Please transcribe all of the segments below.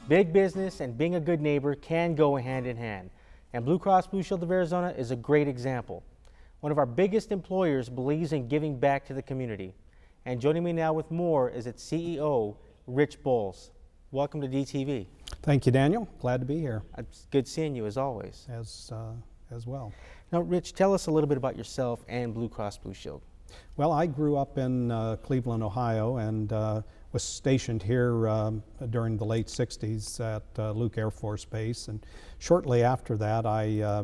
Big business and being a good neighbor can go hand in hand, and Blue Cross Blue Shield of Arizona is a great example. One of our biggest employers believes in giving back to the community. And joining me now with more is its CEO, Rich Boals. Welcome to DTV. Thank you, Daniel. Glad to be here. It's good seeing you as always. As well. Now, Rich, tell us a little bit about yourself and Blue Cross Blue Shield. Well, I grew up in Cleveland, Ohio, and was stationed here during the late 60s at Luke Air Force Base. And shortly after that, I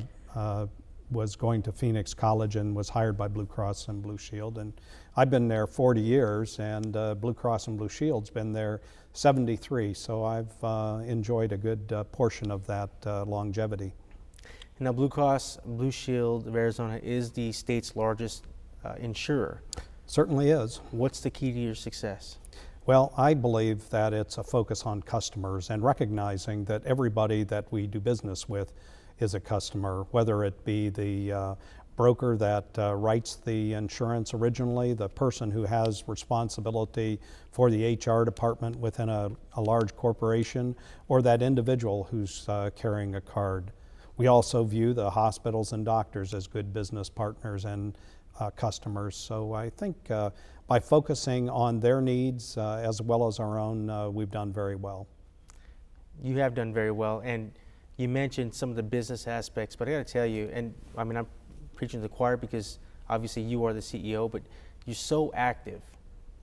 was going to Phoenix College and was hired by Blue Cross and Blue Shield. And I've been there 40 years, and Blue Cross and Blue Shield's been there 73. So I've enjoyed a good portion of that longevity. Now, Blue Cross Blue Shield of Arizona is the state's largest insurer. Certainly is. What's the key to your success? Well, I believe that it's a focus on customers and recognizing that everybody that we do business with is a customer, whether it be the broker that writes the insurance originally, the person who has responsibility for the HR department within a large corporation, or that individual who's carrying a card. We also view the hospitals and doctors as good business partners and customers. So I think by focusing on their needs as well as our own, we've done very well. You have done very well, and you mentioned some of the business aspects, but I got to tell you, and I mean, I'm preaching to the choir because obviously you are the CEO, but you're so active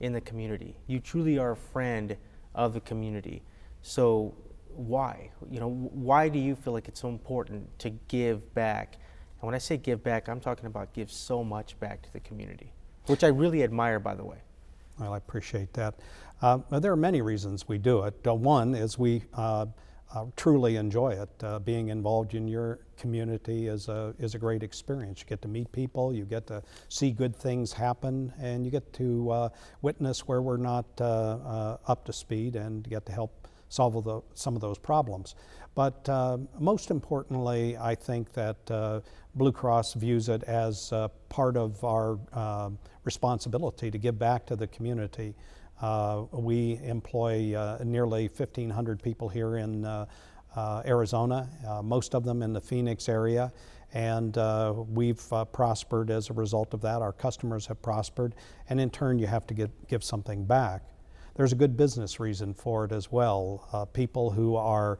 in the community. You truly are a friend of the community. So why? Why do you feel like it's so important to give back? And when I say give back, I'm talking about give so much back to the community, which I really admire, by the way. Well, I appreciate that. There are many reasons we do it. One is we truly enjoy it. Being involved in your community is a great experience. You get to meet people, you get to see good things happen, and you get to witness where we're not up to speed and get to help solve some of those problems. But most importantly, I think that Blue Cross views it as part of our responsibility to give back to the community. We employ nearly 1,500 people here in Arizona, most of them in the Phoenix area, and we've prospered as a result of that. Our customers have prospered, and in turn you have to give something back. There's a good business reason for it as well. People who are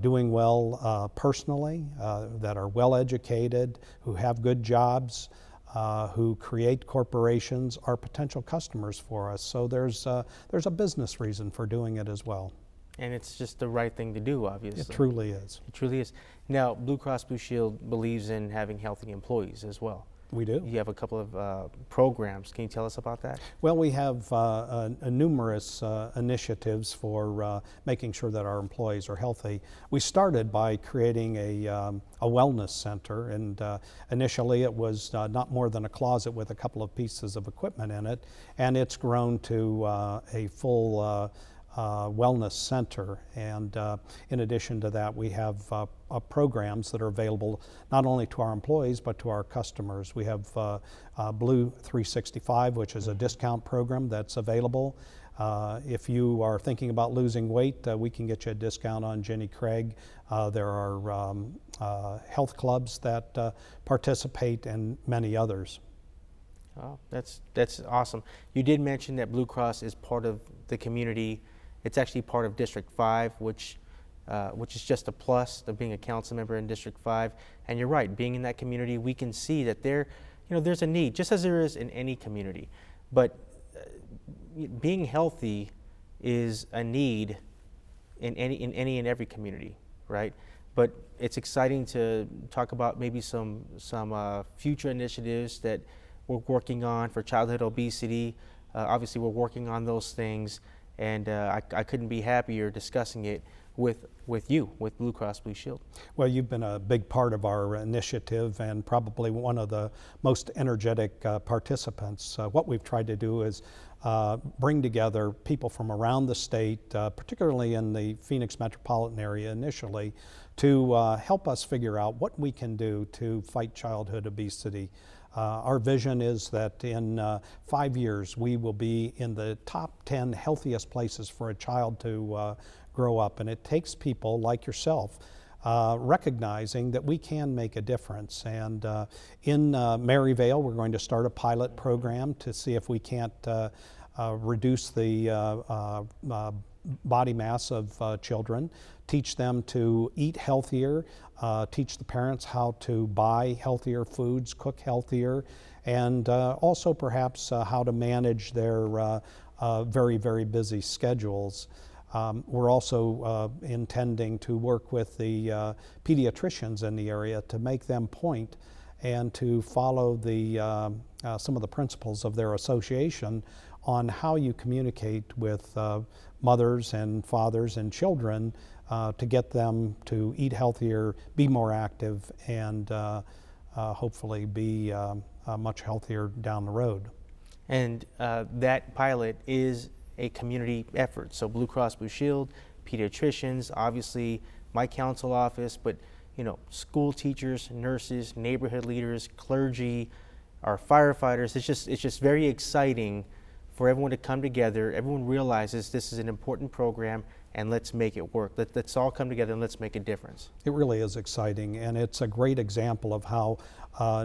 doing well personally, that are well educated, who have good jobs, who create corporations are potential customers for us. So there's a business reason for doing it as well. And it's just the right thing to do, obviously. It truly is. It truly is. Now, Blue Cross Blue Shield believes in having healthy employees as well. We do. You have a couple of programs. Can you tell us about that? Well, we have numerous initiatives for making sure that our employees are healthy. We started by creating a wellness center, and initially it was not more than a closet with a couple of pieces of equipment in it, and it's grown to a full wellness center. And in addition to that, we have programs that are available not only to our employees but to our customers. We have Blue 365, which is a discount program that's available. If you are thinking about losing weight, we can get you a discount on Jenny Craig. There are health clubs that participate, and many others. Oh, that's awesome. You did mention that Blue Cross is part of the community. It's actually part of District 5, which is just a plus of being a council member in District 5. And you're right, being in that community, we can see that there's a need, just as there is in any community. But being healthy is a need in any and every community, right? But it's exciting to talk about maybe some future initiatives that we're working on for childhood obesity. Obviously, we're working on those things. And I couldn't be happier discussing it with you, with Blue Cross Blue Shield. Well, you've been a big part of our initiative and probably one of the most energetic participants. What we've tried to do is bring together people from around the state, particularly in the Phoenix metropolitan area initially, to help us figure out what we can do to fight childhood obesity. Our vision is that in 5 years we will be in the top 10 healthiest places for a child to grow up. And it takes people like yourself recognizing that we can make a difference. And in Maryvale, we're going to start a pilot program to see if we can't reduce the body mass of children, teach them to eat healthier, teach the parents how to buy healthier foods, cook healthier, and also perhaps how to manage their very, very busy schedules. We're also intending to work with the pediatricians in the area to make them point and to follow some of the principles of their association on how you communicate with mothers and fathers and children to get them to eat healthier, be more active, and hopefully be much healthier down the road. And that pilot is a community effort. So Blue Cross Blue Shield, pediatricians, obviously my council office, but school teachers, nurses, neighborhood leaders, clergy, our firefighters. It's just very exciting for everyone to come together. Everyone realizes this is an important program, and let's make it work. Let's all come together and let's make a difference. It really is exciting, and it's a great example of how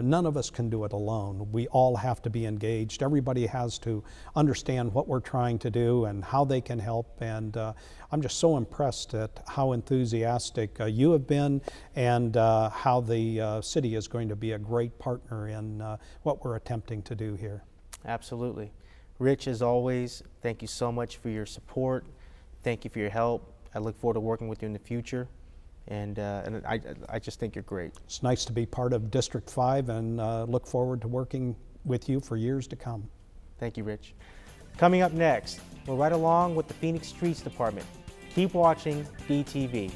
none of us can do it alone. We all have to be engaged. Everybody has to understand what we're trying to do and how they can help, and I'm just so impressed at how enthusiastic you have been, and how the city is going to be a great partner in what we're attempting to do here. Absolutely. Rich, as always, thank you so much for your support. Thank you for your help. I look forward to working with you in the future, and I just think you're great. It's nice to be part of District 5, and look forward to working with you for years to come. Thank you, Rich. Coming up next, we're right along with the Phoenix Streets Department. Keep watching DTV.